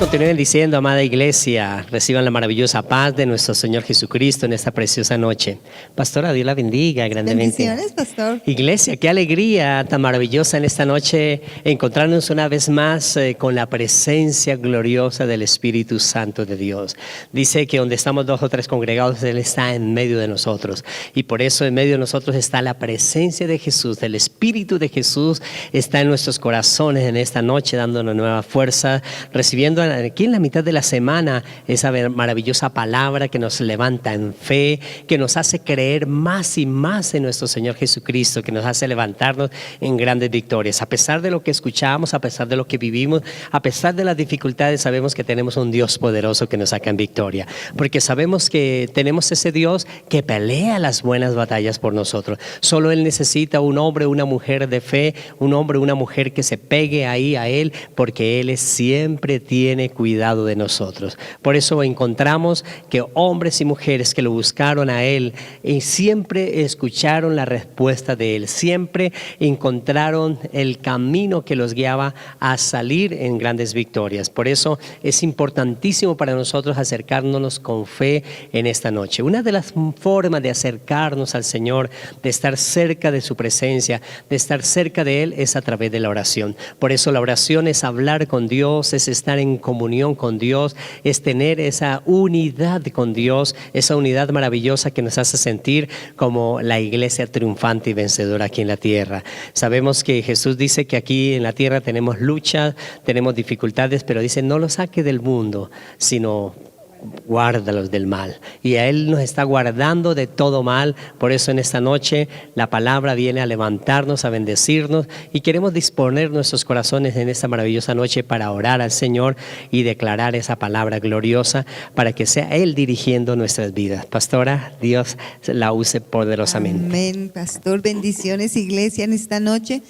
continúen diciendo, amada iglesia, reciban la maravillosa paz de nuestro Señor Jesucristo en esta preciosa noche. Pastora, Dios la bendiga grandemente. Bendiciones, pastor. Iglesia, qué alegría tan maravillosa en esta noche encontrarnos una vez más con la presencia gloriosa del Espíritu Santo de Dios. Dice que donde estamos dos o tres congregados, Él está en medio de nosotros. Y por eso en medio de nosotros está la presencia de Jesús, del Espíritu de Jesús está en nuestros corazones en esta noche, dándonos nueva fuerza, recibiendo aquí en la mitad de la semana esa maravillosa palabra que nos levanta en fe, que nos hace creer más y más en nuestro Señor Jesucristo, que nos hace levantarnos en grandes victorias. A pesar de lo que escuchamos, a pesar de lo que vivimos, a pesar de las dificultades, sabemos que tenemos un Dios poderoso que nos saca en victoria, porque sabemos que tenemos ese Dios que pelea las buenas batallas por nosotros. Solo Él necesita un hombre, una mujer de fe, un hombre, una mujer que se pegue ahí a Él, porque Él siempre tiene cuidado de nosotros. Por eso encontramos que hombres y mujeres que lo buscaron a Él siempre escucharon la respuesta de Él, siempre encontraron el camino que los guiaba a salir en grandes victorias. Por eso es importantísimo para nosotros acercarnos con fe en esta noche. Una de las formas de acercarnos al Señor, de estar cerca de su presencia, de estar cerca de Él, es a través de la oración. Por eso la oración es hablar con Dios, es estar en comunión con Dios, es tener esa unidad con Dios, esa unidad maravillosa que nos hace sentir como la iglesia triunfante y vencedora aquí en la tierra. Sabemos que Jesús dice que aquí en la tierra tenemos luchas, tenemos dificultades, pero dice no los saque del mundo, sino guárdalos del mal. Y a Él nos está guardando de todo mal. Por eso en esta noche la palabra viene a levantarnos, a bendecirnos, y queremos disponer nuestros corazones en esta maravillosa noche para orar al Señor y declarar esa palabra gloriosa para que sea Él dirigiendo nuestras vidas. Pastora, Dios la use poderosamente. Amén, pastor. Bendiciones, iglesia, en esta noche.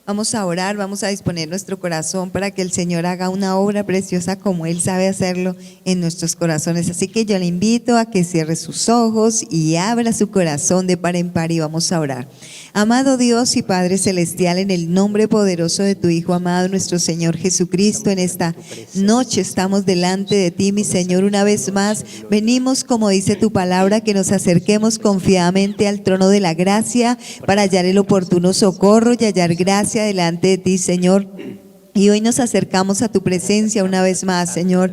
Vamos a orar, vamos a disponer nuestro corazón para que el Señor haga una obra preciosa como Él sabe hacerlo en nuestros corazones. Así que yo le invito a que cierre sus ojos y abra su corazón de par en par y vamos a orar. Amado Dios y Padre Celestial, en el nombre poderoso de tu Hijo amado, nuestro Señor Jesucristo, en esta noche estamos delante de ti, mi Señor, una vez más. Venimos, como dice tu palabra, que nos acerquemos confiadamente al trono de la gracia para hallar el oportuno socorro y hallar gracia delante de ti, Señor. Y hoy nos acercamos a tu presencia una vez más, Señor.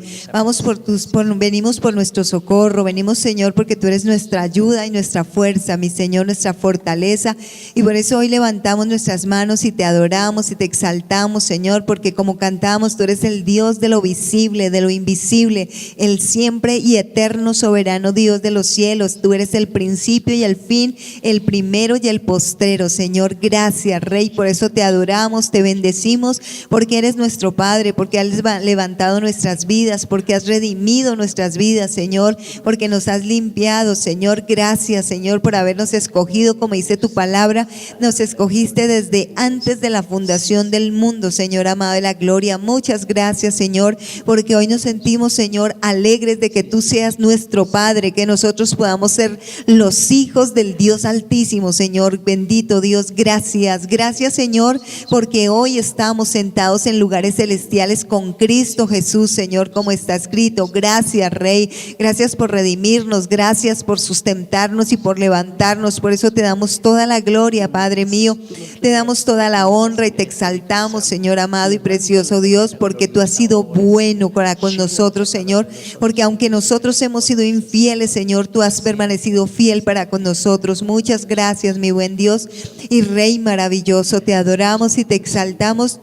Venimos por nuestro socorro, venimos, Señor, porque tú eres nuestra ayuda y nuestra fuerza, mi Señor, nuestra fortaleza. Y por eso hoy levantamos nuestras manos y te adoramos y te exaltamos, Señor, porque como cantamos, tú eres el Dios de lo visible, de lo invisible, el siempre y eterno soberano Dios de los cielos. Tú eres el principio y el fin, el primero y el postrero, Señor. Gracias, Rey, por eso te adoramos, te bendecimos, porque eres nuestro Padre, porque has levantado nuestras vidas, porque has redimido nuestras vidas, Señor, porque nos has limpiado, Señor. Gracias, Señor, por habernos escogido, como dice tu palabra, nos escogiste desde antes de la fundación del mundo, Señor amado de la gloria. Muchas gracias, Señor, porque hoy nos sentimos, Señor, alegres de que tú seas nuestro Padre, que nosotros podamos ser los hijos del Dios Altísimo, Señor. Bendito Dios, gracias, Señor, porque hoy estamos sentados en lugares celestiales con Cristo Jesús, Señor, como está escrito. Gracias, Rey, gracias por redimirnos, gracias por sustentarnos y por levantarnos. Por eso te damos toda la gloria, Padre mío, te damos toda la honra y te exaltamos, Señor amado y precioso Dios, porque tú has sido bueno para con nosotros, Señor, porque aunque nosotros hemos sido infieles, Señor, tú has permanecido fiel para con nosotros. Muchas gracias, mi buen Dios y Rey maravilloso, te adoramos y te exaltamos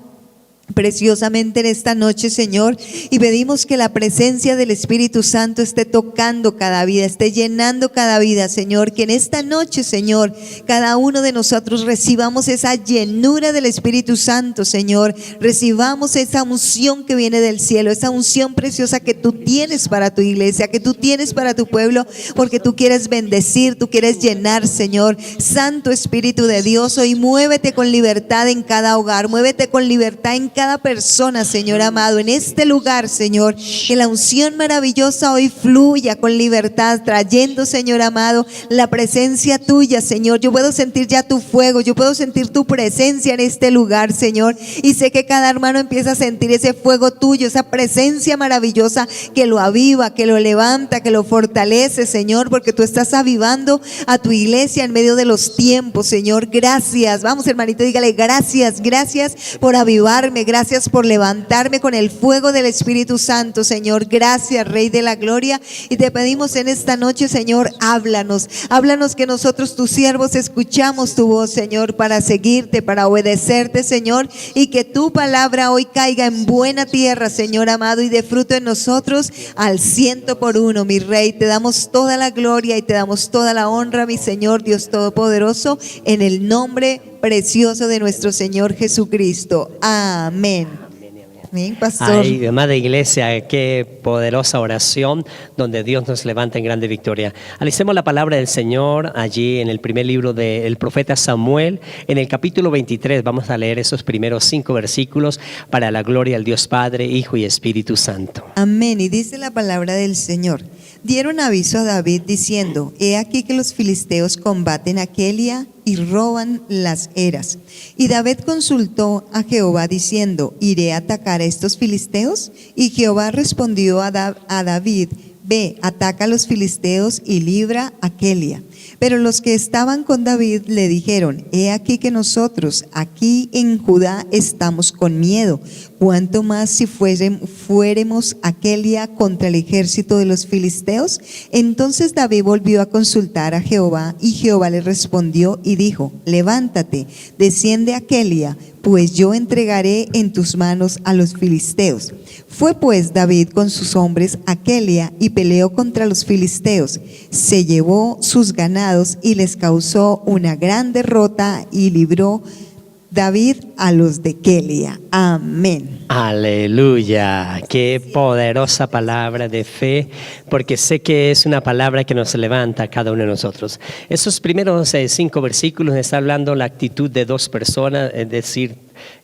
preciosamente en esta noche, Señor, y pedimos que la presencia del Espíritu Santo esté tocando cada vida, esté llenando cada vida, Señor, que en esta noche, Señor, cada uno de nosotros recibamos esa llenura del Espíritu Santo, Señor, recibamos esa unción que viene del cielo, esa unción preciosa que tú tienes para tu iglesia, que tú tienes para tu pueblo, porque tú quieres bendecir, tú quieres llenar, Señor. Santo Espíritu de Dios, hoy muévete con libertad en cada hogar, muévete con libertad en cada persona, Señor amado, en este lugar, Señor, que la unción maravillosa hoy fluya con libertad, trayendo, Señor amado, la presencia tuya, Señor. Yo puedo sentir ya tu fuego, yo puedo sentir tu presencia en este lugar, Señor, y sé que cada hermano empieza a sentir ese fuego tuyo, esa presencia maravillosa que lo aviva, que lo levanta, que lo fortalece, Señor, porque tú estás avivando a tu iglesia en medio de los tiempos, Señor. Gracias, vamos hermanito, dígale gracias, gracias por avivarme, gracias por levantarme con el fuego del Espíritu Santo, Señor. Gracias, Rey de la Gloria, y te pedimos en esta noche, Señor, háblanos que nosotros tus siervos escuchamos tu voz, Señor, para seguirte, para obedecerte, Señor, y que tu palabra hoy caiga en buena tierra, Señor amado, y de fruto en nosotros al 100%, mi Rey. Te damos toda la gloria y te damos toda la honra, mi Señor, Dios Todopoderoso, en el nombre precioso de nuestro Señor Jesucristo. Amén. Amén, pastor. Ay, amada iglesia, qué poderosa oración donde Dios nos levanta en grande victoria. Analicemos la palabra del Señor allí en el primer libro del profeta Samuel, en el capítulo 23. Vamos a leer esos primeros 5 versículos para la gloria al Dios Padre, Hijo y Espíritu Santo. Amén. Y dice la palabra del Señor: dieron aviso a David diciendo: he aquí que los filisteos combaten a Keila y roban las eras. Y David consultó a Jehová diciendo: ¿iré a atacar a estos filisteos? Y Jehová respondió a David: ve, ataca a los filisteos y libra a Keila. Pero los que estaban con David le dijeron: he aquí que nosotros aquí en Judá estamos con miedo, cuánto más si fuéremos a Keila contra el ejército de los filisteos. Entonces David volvió a consultar a Jehová, y Jehová le respondió y dijo: levántate, desciende a Keila, pues yo entregaré en tus manos a los filisteos. Fue pues David con sus hombres a Keila y peleó contra los filisteos. Se llevó sus ganados y les causó una gran derrota, y libró David a los de Keila. Amén. Aleluya, qué poderosa palabra de fe, porque sé que es una palabra que nos levanta a cada uno de nosotros. Esos primeros 5 versículos está hablando la actitud de 2 personas, es decir,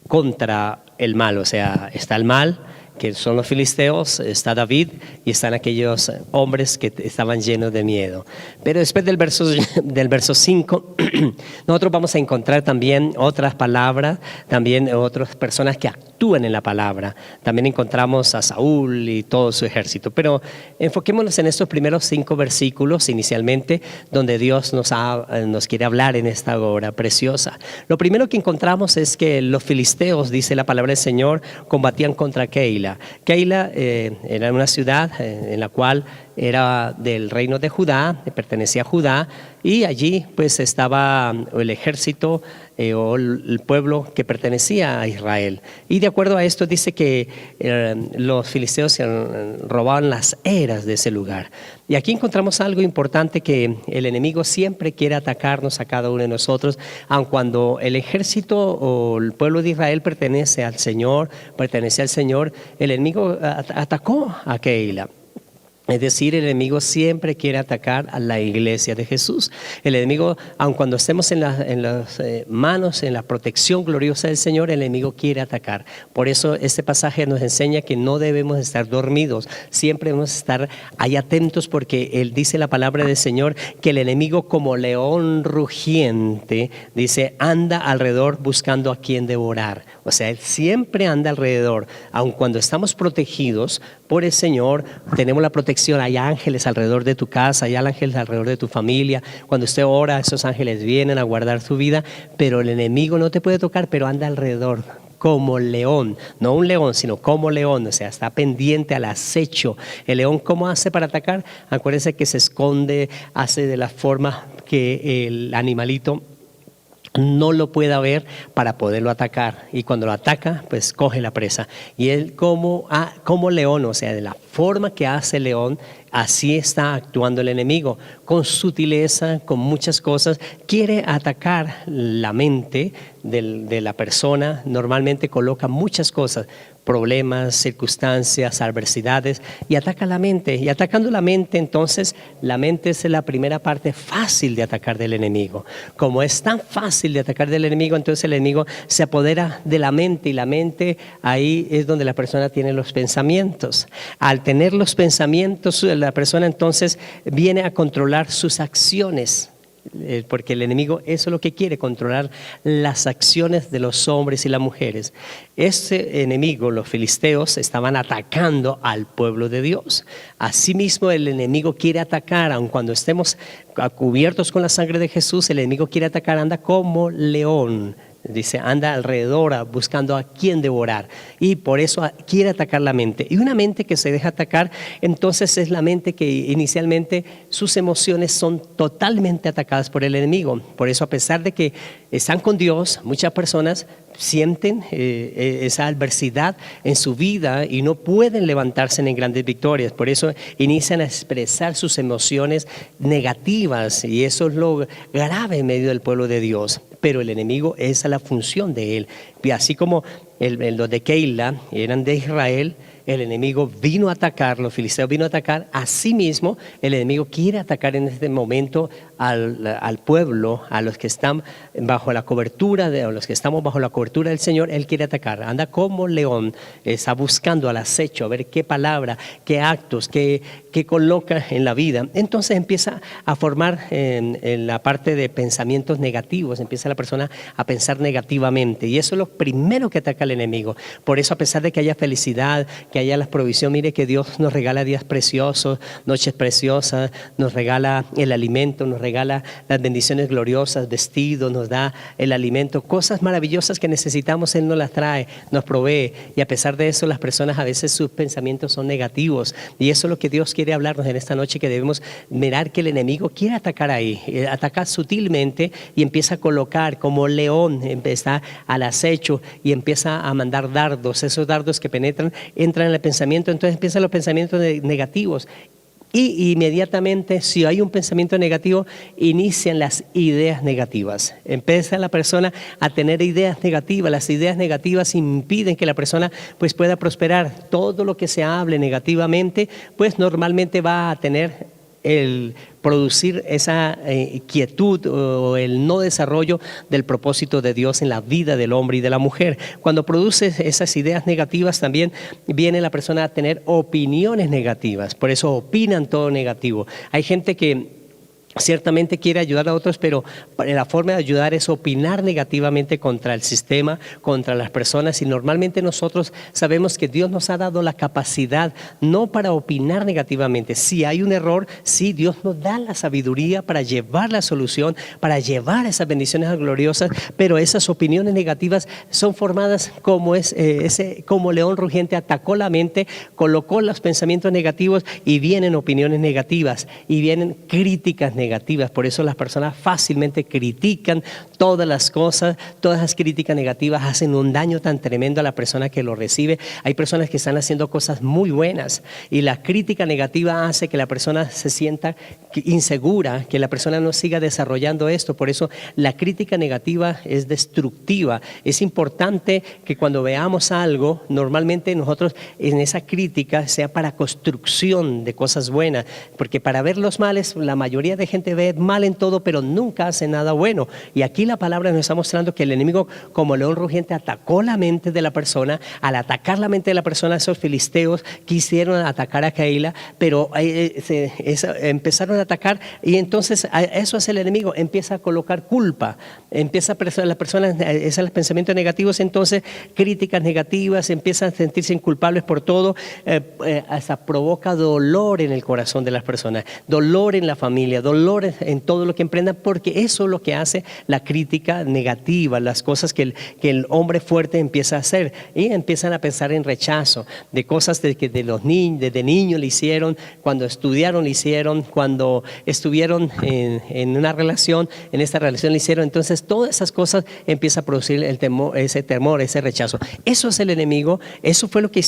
contra el mal. O sea, está el mal, que son los filisteos, está David y están aquellos hombres que estaban llenos de miedo. Pero después del verso 5, nosotros vamos a encontrar también otras palabras, también otras personas que actúan en la palabra. También encontramos a Saúl y todo su ejército. Pero enfoquémonos en estos primeros 5 versículos inicialmente, donde Dios nos quiere hablar en esta hora preciosa. Lo primero que encontramos es que los filisteos, dice la palabra del Señor, combatían contra Keila. Keila era una ciudad en la cual era del reino de Judá, pertenecía a Judá, y allí pues estaba el ejército o el pueblo que pertenecía a Israel. Y de acuerdo a esto dice que los filisteos robaban las eras de ese lugar. Y aquí encontramos algo importante, que el enemigo siempre quiere atacarnos a cada uno de nosotros, aun cuando el ejército o el pueblo de Israel pertenece al Señor, el enemigo atacó a Keila. Es decir, el enemigo siempre quiere atacar a la iglesia de Jesús. El enemigo, aun cuando estemos en las manos, en la protección gloriosa del Señor, el enemigo quiere atacar. Por eso este pasaje nos enseña que no debemos estar dormidos, siempre debemos estar ahí atentos, porque Él dice, la palabra del Señor, que el enemigo, como león rugiente, dice, anda alrededor buscando a quien devorar. O sea, Él siempre anda alrededor. Aun cuando estamos protegidos por el Señor, tenemos la protección. Hay ángeles alrededor de tu casa, hay ángeles alrededor de tu familia. Cuando usted ora, esos ángeles vienen a guardar tu vida, pero el enemigo no te puede tocar, pero anda alrededor como león, no un león, sino como león. O sea, está pendiente al acecho. El león, ¿cómo hace para atacar? Acuérdense que se esconde, hace de la forma que el animalito no lo pueda ver para poderlo atacar, y cuando lo ataca pues coge la presa, y él como león, o sea, de la forma que hace el león, así está actuando el enemigo. Con sutileza, con muchas cosas, quiere atacar la mente de la persona. Normalmente coloca muchas cosas, problemas, circunstancias, adversidades, y ataca la mente. Y atacando la mente, entonces, la mente es la primera parte fácil de atacar del enemigo. Como es tan fácil de atacar del enemigo, entonces el enemigo se apodera de la mente, y la mente ahí es donde la persona tiene los pensamientos. Al tener los pensamientos, la persona entonces viene a controlar sus acciones. Porque el enemigo eso es lo que quiere, controlar las acciones de los hombres y las mujeres. Ese enemigo, los filisteos, estaban atacando al pueblo de Dios. Asimismo, el enemigo quiere atacar, aun cuando estemos cubiertos con la sangre de Jesús, el enemigo quiere atacar, anda como león. Dice, anda alrededor buscando a quién devorar, y por eso quiere atacar la mente. Y una mente que se deja atacar, entonces es la mente que inicialmente sus emociones son totalmente atacadas por el enemigo. Por eso, a pesar de que están con Dios, muchas personas sienten esa adversidad en su vida y no pueden levantarse en grandes victorias. Por eso inician a expresar sus emociones negativas, y eso es lo grave en medio del pueblo de Dios. Pero el enemigo, esa es la función de él. Y así como los de Keila eran de Israel, el enemigo vino a atacar, los filisteos vino a atacar. Asimismo, el enemigo quiere atacar en este momento al pueblo, a los que están bajo la cobertura, a los que estamos bajo la cobertura del Señor. Él quiere atacar, anda como león, está buscando al acecho, a ver qué palabra, qué actos, qué coloca en la vida. Entonces empieza a formar en la parte de pensamientos negativos, empieza la persona a pensar negativamente, y eso es lo primero que ataca el enemigo. Por eso, a pesar de que haya felicidad, que haya la provisión, mire que Dios nos regala días preciosos, noches preciosas, nos regala el alimento, nos regala las bendiciones gloriosas, vestidos, nos da el alimento, cosas maravillosas que necesitamos, Él nos las trae, nos provee. Y a pesar de eso, las personas a veces sus pensamientos son negativos, y eso es lo que Dios quiere hablarnos en esta noche, que debemos mirar que el enemigo quiere atacar ahí, ataca sutilmente, y empieza a colocar como león, está al acecho y empieza a mandar dardos. Esos dardos que penetran, entran en el pensamiento, entonces empiezan los pensamientos negativos. Y inmediatamente, si hay un pensamiento negativo, inician las ideas negativas. Empieza la persona a tener ideas negativas. Las ideas negativas impiden que la persona pues pueda prosperar. Todo lo que se hable negativamente, pues normalmente va a tener el producir esa quietud o el no desarrollo del propósito de Dios en la vida del hombre y de la mujer. Cuando produce esas ideas negativas, también viene la persona a tener opiniones negativas. Por eso opinan todo negativo. Hay gente que ciertamente quiere ayudar a otros, pero la forma de ayudar es opinar negativamente contra el sistema, contra las personas, y normalmente nosotros sabemos que Dios nos ha dado la capacidad no para opinar negativamente. Si hay un error, sí, Dios nos da la sabiduría para llevar la solución, para llevar esas bendiciones gloriosas, pero esas opiniones negativas son formadas como león rugiente atacó la mente, colocó los pensamientos negativos, y vienen opiniones negativas y vienen críticas negativas. Por eso las personas fácilmente critican todas las cosas. Todas las críticas negativas hacen un daño tan tremendo a la persona que lo recibe. Hay personas que están haciendo cosas muy buenas, y la crítica negativa hace que la persona se sienta insegura, que la persona no siga desarrollando esto. Por eso la crítica negativa es destructiva. Es importante que cuando veamos algo, normalmente nosotros en esa crítica sea para construcción de cosas buenas, porque para ver los males, la mayoría de gente ve mal en todo, pero nunca hace nada bueno. Y aquí la palabra nos está mostrando que el enemigo, como león rugiente, atacó la mente de la persona. Al atacar la mente de la persona, esos filisteos quisieron atacar a Keila, pero empezaron a atacar, y entonces eso es el enemigo, empieza a colocar culpa, empieza la persona, esos pensamientos negativos, entonces críticas negativas, empiezan a sentirse culpables por todo, hasta provoca dolor en el corazón de las personas, dolor en la familia, dolor dolor en todo lo que emprendan, porque eso es lo que hace la crítica negativa, las cosas que el hombre fuerte empieza a hacer, y empiezan a pensar en rechazo de cosas que desde niños le hicieron, cuando estudiaron le hicieron, cuando estuvieron en una relación, en esta relación le hicieron. Entonces todas esas cosas empiezan a producir el temor, ese rechazo. Eso es el enemigo. Eso fue lo que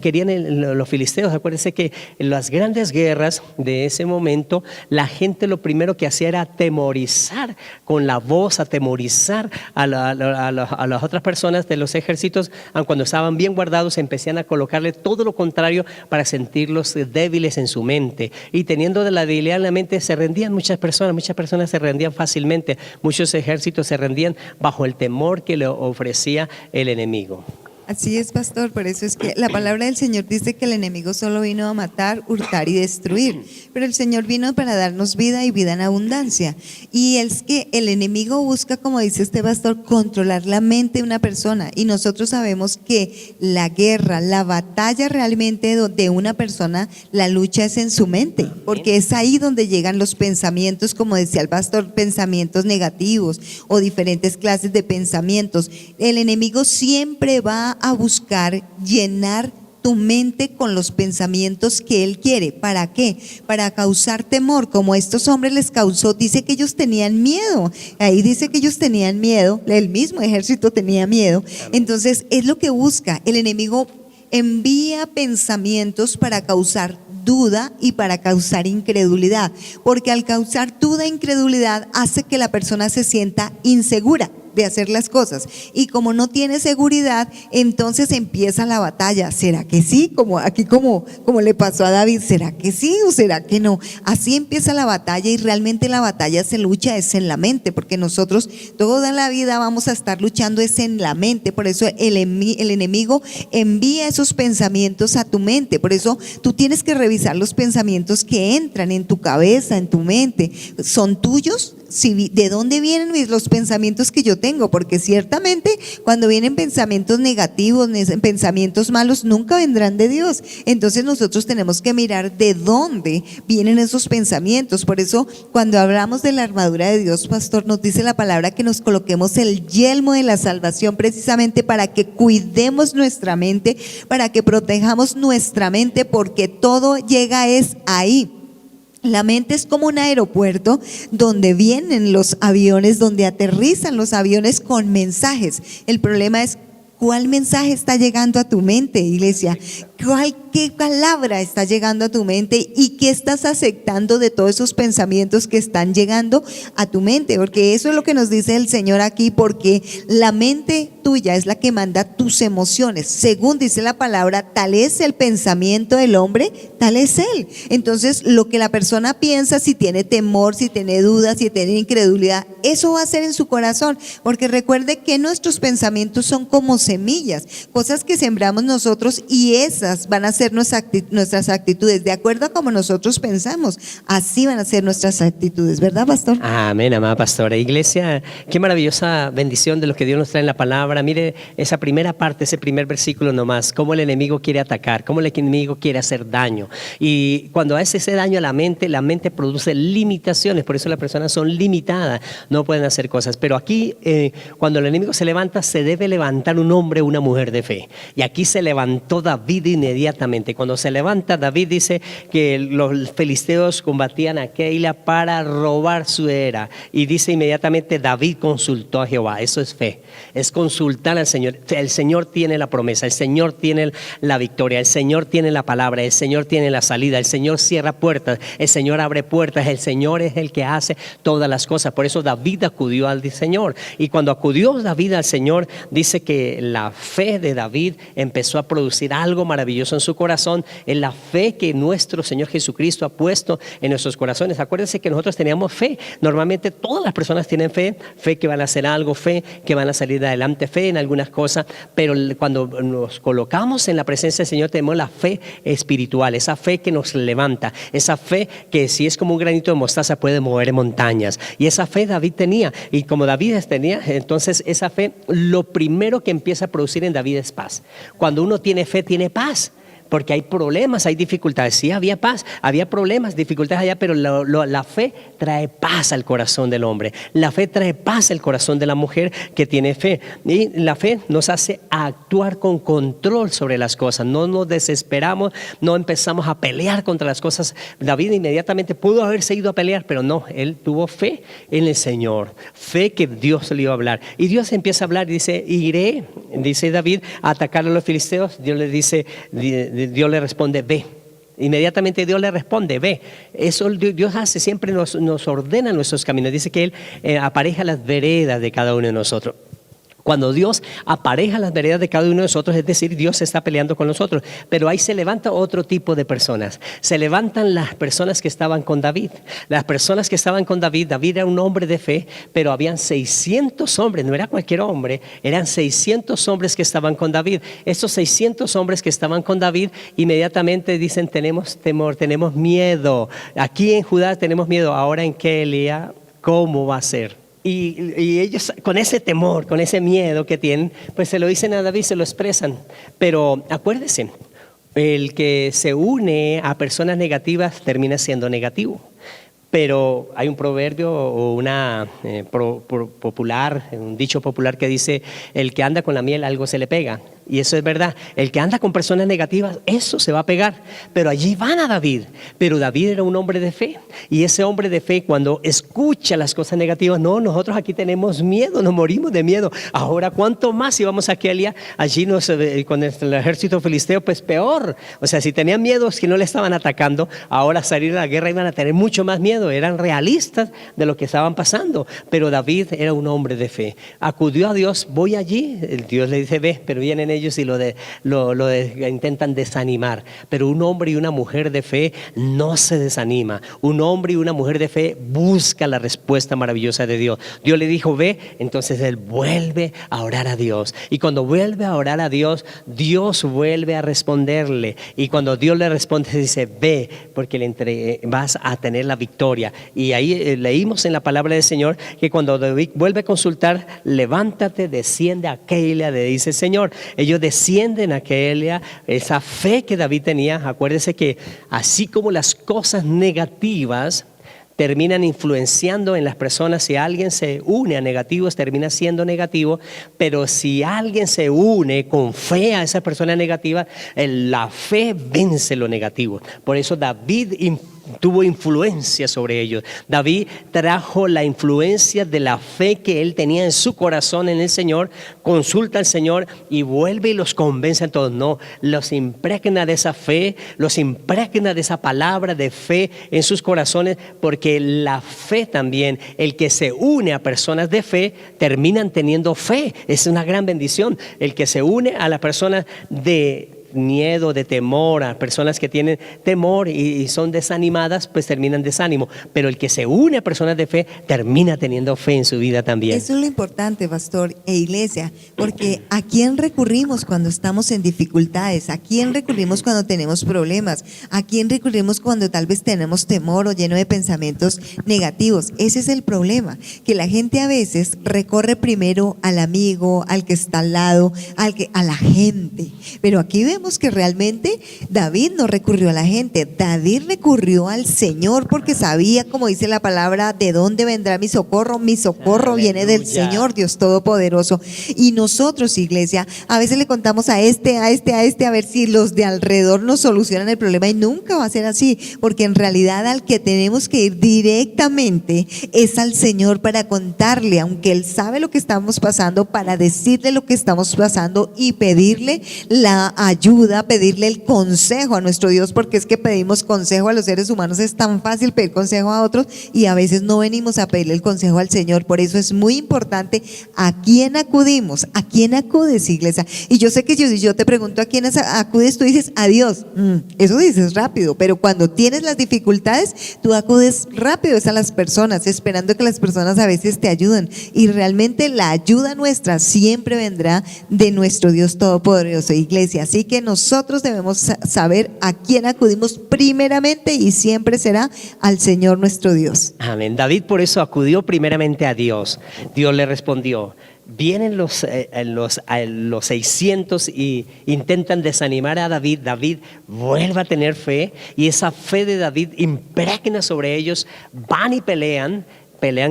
querían los filisteos. Acuérdense que en las grandes guerras de ese momento, la gente lo primero que hacía era atemorizar con la voz, atemorizar a las otras personas de los ejércitos. Cuando estaban bien guardados, empezaban a colocarle todo lo contrario para sentirlos débiles en su mente. Y teniendo de la debilidad en la mente, se rendían muchas personas se rendían fácilmente. Muchos ejércitos se rendían bajo el temor que le ofrecía el enemigo. Así es, pastor, por eso es que la palabra del Señor dice que el enemigo solo vino a matar, hurtar y destruir, pero el Señor vino para darnos vida y vida en abundancia. Y es que el enemigo busca, como dice este pastor, controlar la mente de una persona, y nosotros sabemos que la guerra, la batalla realmente de una persona, la lucha es en su mente, porque es ahí donde llegan los pensamientos, como decía el pastor, pensamientos negativos o diferentes clases de pensamientos. El enemigo siempre va a buscar llenar tu mente con los pensamientos que él quiere. ¿Para qué? Para causar temor, como a estos hombres les causó. Dice que ellos tenían miedo, ahí dice que ellos tenían miedo, el mismo ejército tenía miedo. Entonces es lo que busca el enemigo, envía pensamientos para causar duda y para causar incredulidad, porque al causar duda e incredulidad hace que la persona se sienta insegura de hacer las cosas, y como no tiene seguridad, entonces empieza la batalla. ¿Será que sí? Como aquí como le pasó a David, ¿será que sí o será que no? Así empieza la batalla, y realmente la batalla se lucha es en la mente, porque nosotros toda la vida vamos a estar luchando es en la mente. Por eso el enemigo envía esos pensamientos a tu mente. Por eso tú tienes que revisar los pensamientos que entran en tu cabeza, en tu mente. ¿Son tuyos? ¿De dónde vienen los pensamientos que yo tengo? Porque ciertamente cuando vienen pensamientos negativos, pensamientos malos, nunca vendrán de Dios. Entonces nosotros tenemos que mirar de dónde vienen esos pensamientos. Por eso cuando hablamos de la armadura de Dios, pastor, nos dice la palabra que nos coloquemos el yelmo de la salvación, precisamente para que cuidemos nuestra mente, para que protejamos nuestra mente, porque todo llega es ahí. La mente es como un aeropuerto donde vienen los aviones, donde aterrizan los aviones con mensajes. El problema es ¿cuál mensaje está llegando a tu mente, iglesia? ¿Qué palabra está llegando a tu mente? ¿Y qué estás aceptando de todos esos pensamientos que están llegando a tu mente? Porque eso es lo que nos dice el Señor aquí, porque la mente tuya es la que manda tus emociones. Según dice la palabra, tal es el pensamiento del hombre, tal es él. Entonces, lo que la persona piensa, si tiene temor, si tiene dudas, si tiene incredulidad, eso va a ser en su corazón. Porque recuerde que nuestros pensamientos son como semillas, cosas que sembramos nosotros, y esas van a ser nuestras actitudes. De acuerdo a como nosotros pensamos, así van a ser nuestras actitudes, ¿verdad, pastor? Amén, amada pastora. Iglesia, qué maravillosa bendición de lo que Dios nos trae en la palabra. Mire esa primera parte, ese primer versículo nomás, cómo el enemigo quiere atacar, cómo el enemigo quiere hacer daño. Y cuando hace ese daño a la mente produce limitaciones. Por eso las personas son limitadas, no pueden hacer cosas. Pero aquí, cuando el enemigo se levanta, se debe levantar un hombre o una mujer de fe. Y aquí se levantó David inmediatamente. Cuando se levanta, David dice que los filisteos combatían a Keila para robar su era, y dice inmediatamente David consultó a Jehová. Eso es fe, es consultar al Señor. El Señor tiene la promesa, el Señor tiene la victoria, el Señor tiene la palabra, el Señor tiene la salida, el Señor cierra puertas, el Señor abre puertas, el Señor es el que hace todas las cosas. Por eso David acudió al Señor, y cuando acudió David al Señor, dice que la fe de David empezó a producir algo maravilloso en su corazón, en la fe que nuestro Señor Jesucristo ha puesto en nuestros corazones. Acuérdense que nosotros teníamos fe. Normalmente todas las personas tienen fe que van a hacer algo, fe que van a salir adelante, fe en algunas cosas, pero cuando nos colocamos en la presencia del Señor tenemos la fe espiritual, esa fe que nos levanta, esa fe que si es como un granito de mostaza puede mover montañas. Y esa fe David tenía, y como David tenía, entonces esa fe, lo primero que empieza a producir en David es paz. Cuando uno tiene fe, tiene paz. porque hay problemas, hay dificultades. Sí, había paz, había problemas, dificultades allá, pero la fe trae paz al corazón del hombre. La fe trae paz al corazón de la mujer que tiene fe. Y la fe nos hace actuar con control sobre las cosas. No nos desesperamos, no empezamos a pelear contra las cosas. David inmediatamente pudo haberse ido a pelear, pero no, él tuvo fe en el Señor, fe que Dios le iba a hablar. Y Dios empieza a hablar y dice, iré, dice David, a atacar a los filisteos. Dios le responde, ve. Inmediatamente Dios le responde, ve. Eso Dios hace, siempre nos ordena nuestros caminos. Dice que Él apareja las veredas de cada uno de nosotros. Cuando Dios apareja las veredas de cada uno de nosotros, es decir, Dios está peleando con nosotros. Pero ahí se levanta otro tipo de personas. Se levantan las personas que estaban con David. Las personas que estaban con David, David era un hombre de fe, pero habían 600 hombres, no era cualquier hombre, eran 600 hombres que estaban con David. Estos 600 hombres que estaban con David, inmediatamente dicen, tenemos temor, tenemos miedo. Aquí en Judá tenemos miedo, ahora en Keila, ¿cómo va a ser? Y ellos con ese temor, con ese miedo que tienen, pues se lo dicen a David, se lo expresan. Pero acuérdense, el que se une a personas negativas termina siendo negativo. Pero hay un proverbio o una popular, un dicho popular que dice, el que anda con la miel algo se le pega. Y eso es verdad. El que anda con personas negativas, eso se va a pegar. Pero allí van a David. Pero David era un hombre de fe. Y ese hombre de fe, cuando escucha las cosas negativas, no, nosotros aquí tenemos miedo, nos morimos de miedo. Ahora, ¿cuánto más si vamos a Keila? Allí con el ejército filisteo, pues peor. O sea, si tenían miedo, que no le estaban atacando, ahora salir a la guerra iban a tener mucho más miedo. Eran realistas de lo que estaban pasando. Pero David era un hombre de fe. Acudió a Dios, voy allí. Dios le dice, ve, pero vienen ellos y lo intentan desanimar. Pero un hombre y una mujer de fe no se desanima. Un hombre y una mujer de fe busca la respuesta maravillosa de Dios. Dios le dijo, ve, entonces él vuelve a orar a Dios. Y cuando vuelve a orar a Dios, Dios vuelve a responderle. Y cuando Dios le responde, dice, ve, porque vas a tener la victoria. Y ahí leímos en la palabra del Señor que cuando David vuelve a consultar, levántate, desciende a Keila, le dice el Señor. Ellos descienden a Keila, esa fe que David tenía. Acuérdese que así como las cosas negativas terminan influenciando en las personas, si alguien se une a negativos, termina siendo negativo, pero si alguien se une con fe a esa persona negativa, la fe vence lo negativo. Por eso David tuvo influencia sobre ellos. David trajo la influencia de la fe que él tenía en su corazón en el Señor, consulta al Señor y vuelve y los convence a todos. No, los impregna de esa fe, los impregna de esa palabra de fe en sus corazones, porque la fe también, el que se une a personas de fe, terminan teniendo fe. Es una gran bendición. El que se une a las personas de miedo, de temor, a personas que tienen temor y son desanimadas, pues terminan desánimo. Pero el que se une a personas de fe termina teniendo fe en su vida también. Eso es lo importante, pastor e iglesia, porque ¿a quién recurrimos cuando estamos en dificultades? ¿A quién recurrimos cuando tenemos problemas? ¿A quién recurrimos cuando tal vez tenemos temor o lleno de pensamientos negativos? Ese es el problema, que la gente a veces recorre primero al amigo, al que está al lado, a la gente. Pero aquí vemos que realmente David no recurrió a la gente, David recurrió al Señor, porque sabía, como dice la palabra, de dónde vendrá mi socorro. Mi socorro viene del Señor, Dios Todopoderoso. Y nosotros, iglesia, a veces le contamos a este, a ver si los de alrededor nos solucionan el problema, y nunca va a ser así, porque en realidad al que tenemos que ir directamente es al Señor para contarle, aunque Él sabe lo que estamos pasando, para decirle lo que estamos pasando y pedirle la ayuda, pedirle el consejo a nuestro Dios, porque es que pedimos consejo a los seres humanos, es tan fácil pedir consejo a otros y a veces no venimos a pedirle el consejo al Señor. Por eso es muy importante a quién acudimos, a quién acudes, iglesia. Y yo sé que si yo te pregunto a quién acudes, tú dices a Dios, eso dices rápido, pero cuando tienes las dificultades, tú acudes rápido a las personas, esperando que las personas a veces te ayuden, y realmente la ayuda nuestra siempre vendrá de nuestro Dios Todopoderoso, iglesia. Así que nosotros debemos saber a quién acudimos primeramente, y siempre será al Señor nuestro Dios. Amén. David por eso acudió primeramente a Dios. Dios le respondió, Vienen los 600 y intentan desanimar a David. David vuelve a tener fe y esa fe de David impregna sobre ellos. Van y pelean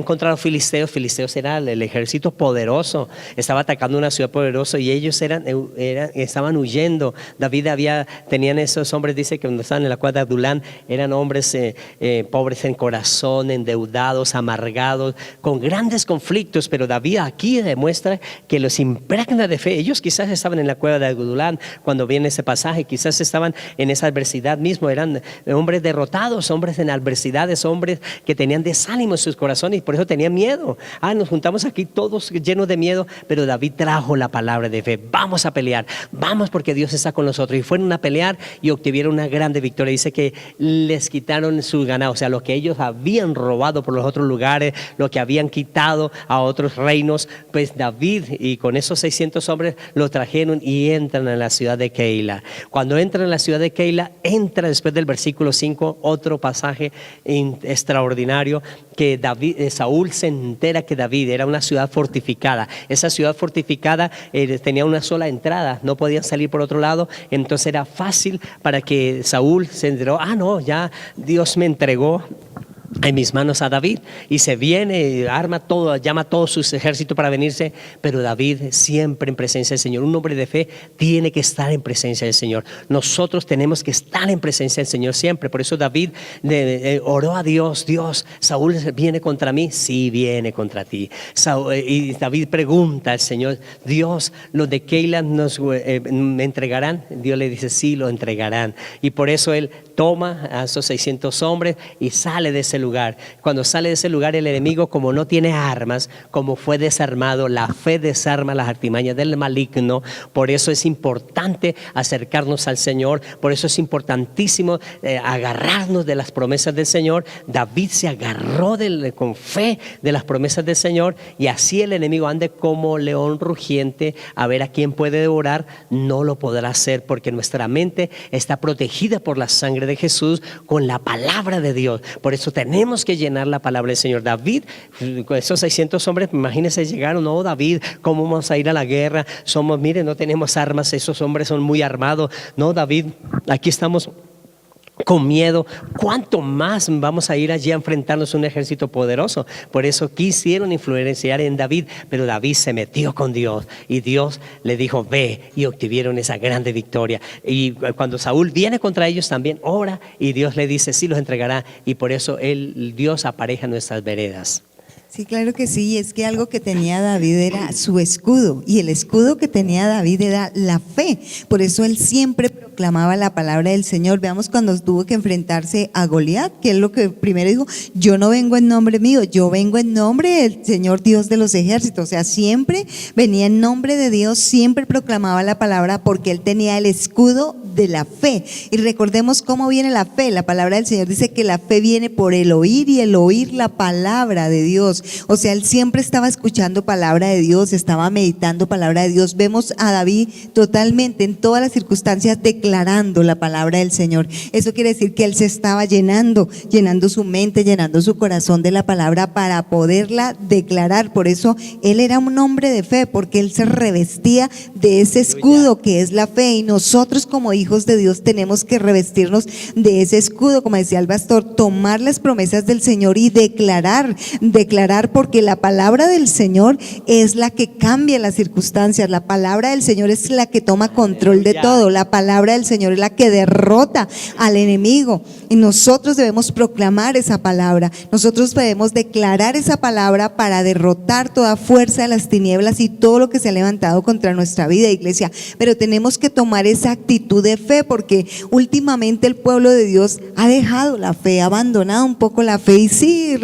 contra los filisteos. Filisteos era el ejército poderoso, estaba atacando una ciudad poderosa y ellos estaban huyendo. David tenían esos hombres, dice que cuando estaban en la cueva de Adulán, eran hombres pobres en corazón, endeudados, amargados, con grandes conflictos, pero David aquí demuestra que los impregna de fe. Ellos quizás estaban en la cueva de Adulán cuando viene ese pasaje, quizás estaban en esa adversidad mismo, eran hombres derrotados, hombres en adversidades, hombres que tenían desánimo en sus corazones y por eso tenían miedo. Nos juntamos aquí todos llenos de miedo, pero David trajo la palabra de fe. Vamos a pelear, vamos porque Dios está con nosotros. Y fueron a pelear y obtuvieron una grande victoria. Dice que les quitaron su ganado, o sea, lo que ellos habían robado por los otros lugares, lo que habían quitado a otros reinos, pues David y con esos 600 hombres lo trajeron y entran en la ciudad de Keila. Cuando entran en la ciudad de Keila, entra después del versículo 5 otro pasaje extraordinario, que Saúl se entera que David era una ciudad fortificada. Esa ciudad fortificada tenía una sola entrada, no podían salir por otro lado, entonces era fácil para que Saúl se enteró, no, ya Dios me entregó en mis manos a David, y se viene, llama a todos sus ejércitos para venirse, pero David siempre en presencia del Señor. Un hombre de fe tiene que estar en presencia del Señor. Nosotros tenemos que estar en presencia del Señor siempre. Por eso David oró a Dios: Dios, Saúl viene contra mí. Sí, viene contra ti. Y David pregunta al Señor: Dios, los de Keila me entregarán. Dios le dice: sí, lo entregarán. Y por eso él toma a esos 600 hombres y sale de ese lugar. Cuando sale de ese lugar, el enemigo, como no tiene armas, como fue desarmado, la fe desarma las artimañas del maligno. Por eso es importante acercarnos al Señor, por eso es importantísimo agarrarnos de las promesas del Señor. David se agarró con fe de las promesas del Señor, y así el enemigo ande como león rugiente a ver a quién puede devorar, no lo podrá hacer, porque nuestra mente está protegida por la sangre de Jesús, con la palabra de Dios. Por eso tenemos que llenar la palabra del Señor. David, con esos 600 hombres, imagínense, llegaron: no, David, ¿cómo vamos a ir a la guerra? Miren, no tenemos armas, esos hombres son muy armados. No, David, aquí estamos con miedo. ¿Cuánto más vamos a ir allí a enfrentarnos a un ejército poderoso? Por eso quisieron influenciar en David, pero David se metió con Dios y Dios le dijo: ve, y obtuvieron esa grande victoria. Y cuando Saúl viene contra ellos, también ora y Dios le dice: sí, los entregará. Y por eso Dios apareja nuestras veredas. Sí, claro que sí. Es que algo que tenía David era su escudo, y el escudo que tenía David era la fe. Por eso él siempre proclamaba la palabra del Señor. Veamos cuando tuvo que enfrentarse a Goliat, que es lo que primero dijo: yo no vengo en nombre mío, yo vengo en nombre del Señor Dios de los ejércitos. O sea, siempre venía en nombre de Dios, siempre proclamaba la palabra, porque él tenía el escudo de la fe. Y recordemos cómo viene la fe. La palabra del Señor dice que la fe viene por el oír, y el oír la palabra de Dios. O sea, él siempre estaba escuchando palabra de Dios, estaba meditando palabra de Dios. Vemos a David totalmente en todas las circunstancias declarando la palabra del Señor. Eso quiere decir que él se estaba llenando su mente, llenando su corazón de la palabra para poderla declarar. Por eso él era un hombre de fe, porque él se revestía de ese escudo que es la fe. Y nosotros, como hijos de Dios, tenemos que revestirnos de ese escudo, como decía el pastor, tomar las promesas del Señor y declarar, porque la palabra del Señor es la que cambia las circunstancias. La palabra del Señor es la que toma control de todo. La palabra del Señor es la que derrota al enemigo, y nosotros debemos proclamar esa palabra. Nosotros debemos declarar esa palabra para derrotar toda fuerza de las tinieblas y todo lo que se ha levantado contra nuestra vida, iglesia. Pero tenemos que tomar esa actitud de fe, porque últimamente el pueblo de Dios ha dejado la fe, ha abandonado un poco la fe, y sí,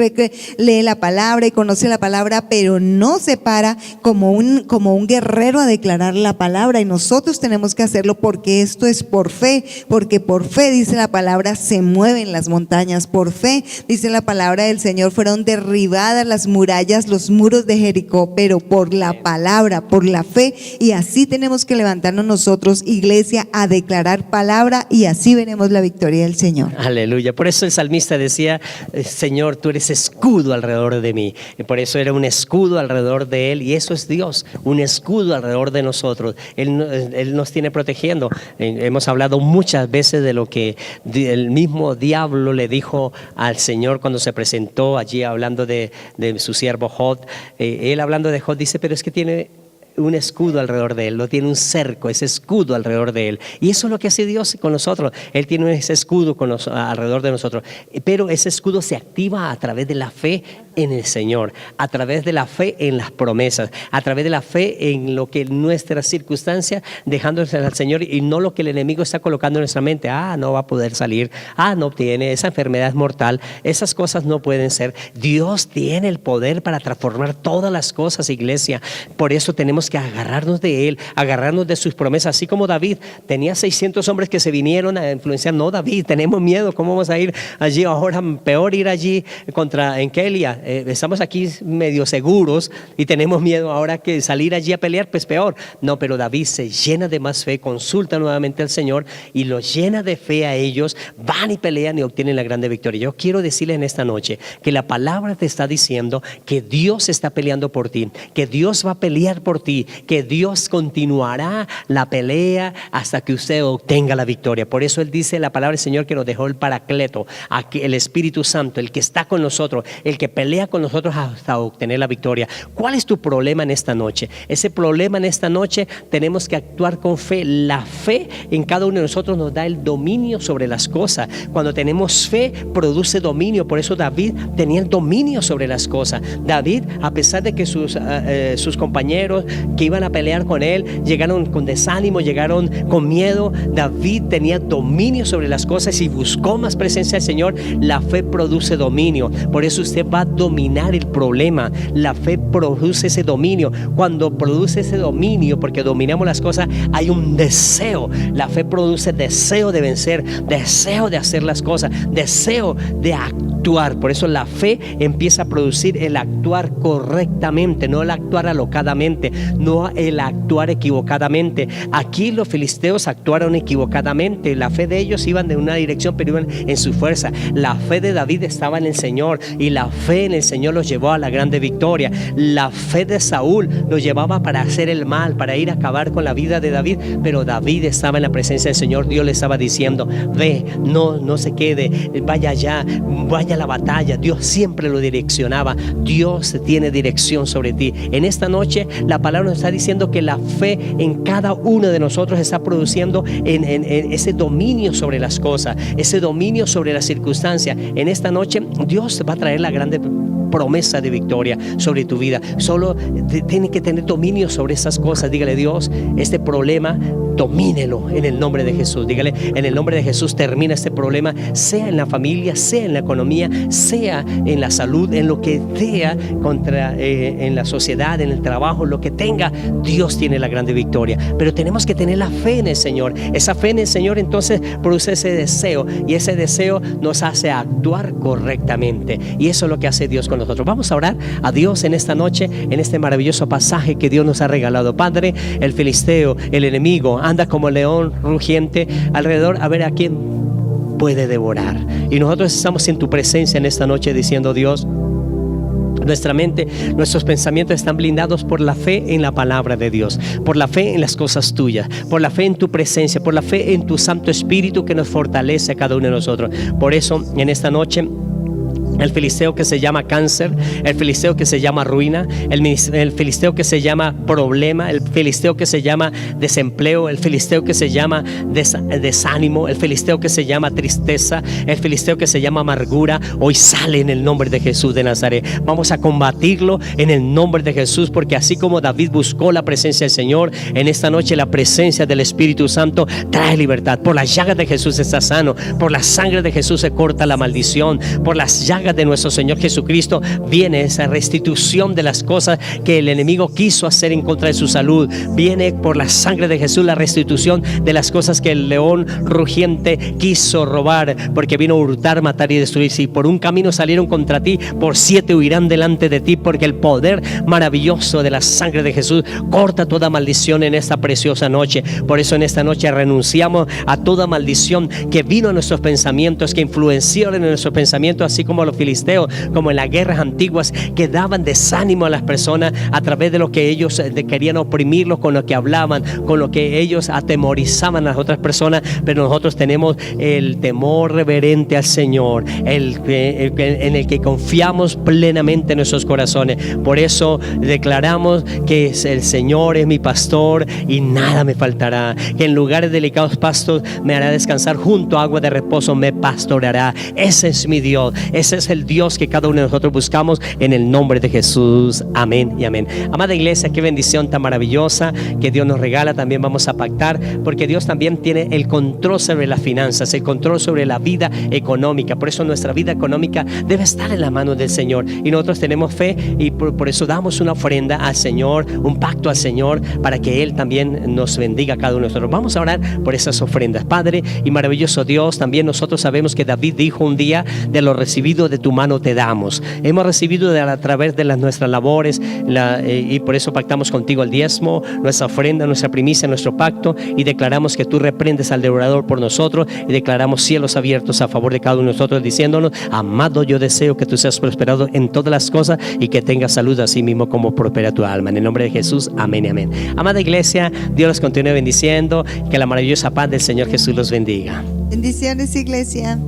lee la palabra y conoce la palabra, pero no se para como un guerrero a declarar la palabra. Y nosotros tenemos que hacerlo, porque esto es por fe, porque por fe, dice la palabra, se mueven las montañas. Por fe, dice la palabra del Señor, fueron derribadas las murallas, los muros de Jericó, pero por la palabra, por la fe. Y así tenemos que levantarnos nosotros, iglesia, a declarar declarar palabra y así veremos la victoria del Señor. Aleluya. Por eso el salmista decía, Señor, tú eres escudo alrededor de mí. Y por eso era un escudo alrededor de él. Y eso es Dios, un escudo alrededor de nosotros. Él nos tiene protegiendo. Hemos hablado muchas veces de lo que el mismo diablo le dijo al Señor cuando se presentó allí hablando de su siervo Job. Él hablando de Job dice, pero es que tiene un escudo alrededor de él, no tiene un cerco, ese escudo alrededor de él. Y eso es lo que hace Dios con nosotros. Él tiene ese escudo alrededor de nosotros, pero ese escudo se activa a través de la fe en el Señor, a través de la fe en las promesas, a través de la fe en lo que nuestras circunstancias dejándose al Señor y no lo que el enemigo está colocando en nuestra mente. No va a poder salir, no obtiene, esa enfermedad es mortal, esas cosas no pueden ser. Dios tiene el poder para transformar todas las cosas, iglesia. Por eso tenemos que agarrarnos de Él, agarrarnos de sus promesas, así como David tenía 600 hombres que se vinieron a influenciar. No, David, tenemos miedo, ¿cómo vamos a ir allí ahora? Peor ir allí en Keila. Estamos aquí medio seguros y tenemos miedo ahora que salir allí a pelear, pues peor. No, pero David se llena de más fe, consulta nuevamente al Señor y los llena de fe a ellos, van y pelean y obtienen la grande victoria. Yo quiero decirle en esta noche que la palabra te está diciendo que Dios está peleando por ti, que Dios va a pelear por ti, que Dios continuará la pelea hasta que usted obtenga la victoria. Por eso Él dice la palabra del Señor que nos dejó el Paracleto, el Espíritu Santo, el que está con nosotros, el que pelea con nosotros hasta obtener la victoria. ¿Cuál es tu problema en esta noche? Ese problema en esta noche tenemos que actuar con fe. La fe en cada uno de nosotros nos da el dominio sobre las cosas. Cuando tenemos fe produce dominio. Por eso David tenía el dominio sobre las cosas. David, a pesar de que sus compañeros que iban a pelear con él llegaron con desánimo, llegaron con miedo, David tenía dominio sobre las cosas y buscó más presencia del Señor. La fe produce dominio. Por eso usted va a dominar el problema. La fe produce ese dominio. Cuando produce ese dominio, porque dominamos las cosas, hay un deseo. La fe produce deseo de vencer, deseo de hacer las cosas, deseo de actuar. Por eso la fe empieza a producir el actuar correctamente, no el actuar alocadamente, no el actuar equivocadamente. Aquí los filisteos actuaron equivocadamente. La fe de ellos iban de una dirección, pero iban en su fuerza. La fe de David estaba en el Señor y la fe en el Señor los llevó a la grande victoria. La fe de Saúl los llevaba para hacer el mal, para ir a acabar con la vida de David, pero David estaba en la presencia del Señor. Dios le estaba diciendo, ve, no se quede, vaya allá, vaya a la batalla. Dios siempre lo direccionaba. Dios tiene dirección sobre ti. En esta noche la palabra nos está diciendo que la fe en cada uno de nosotros está produciendo en ese dominio sobre las cosas, ese dominio sobre las circunstancias. En esta noche Dios va a traer la grande promesa de victoria sobre tu vida. Solo tiene que tener dominio sobre esas cosas. Dígale, Dios, este problema domínelo en el nombre de Jesús. Dígale, en el nombre de Jesús termina este problema, sea en la familia, sea en la economía, sea en la salud, en lo que sea en la sociedad, en el trabajo, lo que tenga. Dios tiene la grande victoria, pero tenemos que tener la fe en el Señor. Esa fe en el Señor entonces produce ese deseo y ese deseo nos hace actuar correctamente, y eso es lo que hace Dios con nosotros. Vamos a orar a Dios en esta noche, en este maravilloso pasaje que Dios nos ha regalado. Padre, el filisteo, el enemigo, anda como león rugiente alrededor a ver a quién puede devorar, y nosotros estamos en tu presencia en esta noche diciendo, Dios, nuestra mente, nuestros pensamientos están blindados por la fe en la palabra de Dios, por la fe en las cosas tuyas, por la fe en tu presencia, por la fe en tu Santo Espíritu que nos fortalece a cada uno de nosotros. Por eso en esta noche el filisteo que se llama cáncer, el filisteo que se llama ruina, el filisteo que se llama problema, el filisteo que se llama desempleo, el filisteo que se llama desánimo, el filisteo que se llama tristeza, el filisteo que se llama amargura, hoy sale en el nombre de Jesús de Nazaret. Vamos a combatirlo en el nombre de Jesús, porque así como David buscó la presencia del Señor, en esta noche la presencia del Espíritu Santo trae libertad. Por las llagas de Jesús está sano, por la sangre de Jesús se corta la maldición, por las llagas llagas de nuestro Señor Jesucristo viene esa restitución de las cosas que el enemigo quiso hacer en contra de su salud. Viene por la sangre de Jesús la restitución de las cosas que el león rugiente quiso robar, porque vino a hurtar, matar y destruir. Si por un camino salieron contra ti, por 7 huirán delante de ti, porque el poder maravilloso de la sangre de Jesús corta toda maldición en esta preciosa noche. Por eso en esta noche renunciamos a toda maldición que vino a nuestros pensamientos, que influenció en nuestros pensamientos, así como los filisteos, como en las guerras antiguas, que daban desánimo a las personas a través de lo que ellos querían oprimirlos, con lo que hablaban, con lo que ellos atemorizaban a las otras personas. Pero nosotros tenemos el temor reverente al Señor, en el que confiamos plenamente en nuestros corazones. Por eso declaramos que el Señor es mi pastor y nada me faltará, que en lugares delicados pastos me hará descansar, junto a agua de reposo me pastoreará. Ese es mi Dios, ese es el Dios que cada uno de nosotros buscamos, en el nombre de Jesús. Amén y amén. Amada iglesia, qué bendición tan maravillosa que Dios nos regala. También vamos a pactar, porque Dios también tiene el control sobre las finanzas, el control sobre la vida económica. Por eso nuestra vida económica debe estar en la mano del Señor, y nosotros tenemos fe, y por eso damos una ofrenda al Señor, un pacto al Señor, para que Él también nos bendiga a cada uno de nosotros. Vamos a orar por esas ofrendas. Padre y maravilloso Dios, también nosotros sabemos que David dijo un día: de lo recibido de tu mano te damos. Hemos recibido a través de nuestras labores, y por eso pactamos contigo el diezmo, nuestra ofrenda, nuestra primicia, nuestro pacto, y declaramos que tú reprendes al devorador por nosotros, y declaramos cielos abiertos a favor de cada uno de nosotros, diciéndonos: amado, yo deseo que tú seas prosperado en todas las cosas y que tengas salud, así mismo como prospera tu alma. En el nombre de Jesús, amén y amén. Amada iglesia, Dios los continúe bendiciendo, que la maravillosa paz del Señor Jesús los bendiga. Bendiciones, iglesia.